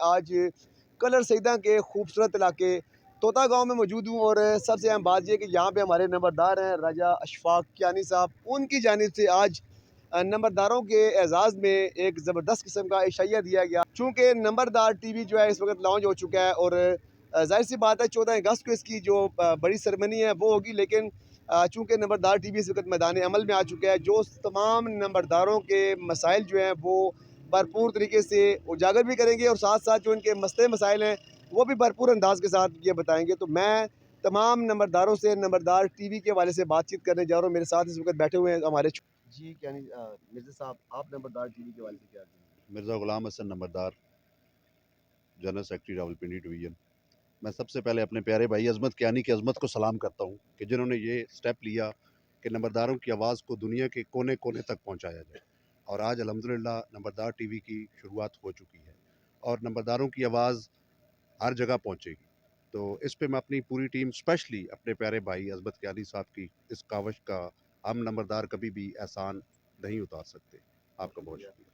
आज कलर सईदा के खूबसूरत इलाके तोता गांव में मौजूद हूँ और सबसे अहम बात यह कि यहाँ पे हमारे नंबरदार हैं राजा अशफाक कियानी साहब। उनकी जानिब से आज नंबरदारों के एजाज़ में एक ज़बरदस्त किस्म का इशाइया दिया गया। चूँकि नंबरदार टीवी जो है इस वक्त लॉन्च हो चुका है और जाहिर सी बात है 14 अगस्त को इसकी जो बड़ी सरमनी है वो होगी, लेकिन चूँकि नंबरदार टीवी इस वक्त मैदान अमल में आ चुका है, जो तमाम नंबरदारों के मसाइल जो हैं वो भरपूर तरीके से उजागर भी करेंगे और साथ साथ जो इनके मसले मसाइल हैं वो भी भरपूर अंदाज के साथ ये बताएंगे। तो मैं तमाम नंबरदारों से नंबरदार टीवी के हवाले से बातचीत करने जा रहा हूँ। मेरे साथ इस वक्त बैठे हुए हैं हमारे जी क्या नहीं मिर्ज़ा साहब, आप नंबरदार टीवी के हवाले से क्या कहेंगे? मिर्ज़ा ग़ुलाम हसन नंबरदार, जनरल सेक्रेटरी रावलपिंडी डिवीज़न। मैं सबसे पहले अपने प्यारे भाई अज़मत कियानी की अज़मत को सलाम करता हूँ कि जिन्होंने ये स्टेप लिया कि नंबरदारों की आवाज़ को दुनिया के कोने-कोने तक पहुँचाया जाए। और आज अल्हम्दुलिल्लाह नंबरदार टीवी की शुरुआत हो चुकी है और नंबरदारों की आवाज़ हर जगह पहुँचेगी। तो इस पे मैं अपनी पूरी टीम, स्पेशली अपने प्यारे भाई अज़मत कियानी साहब की इस काविश का हम नंबरदार कभी भी एहसान नहीं उतार सकते। आपका बहुत शुक्रिया।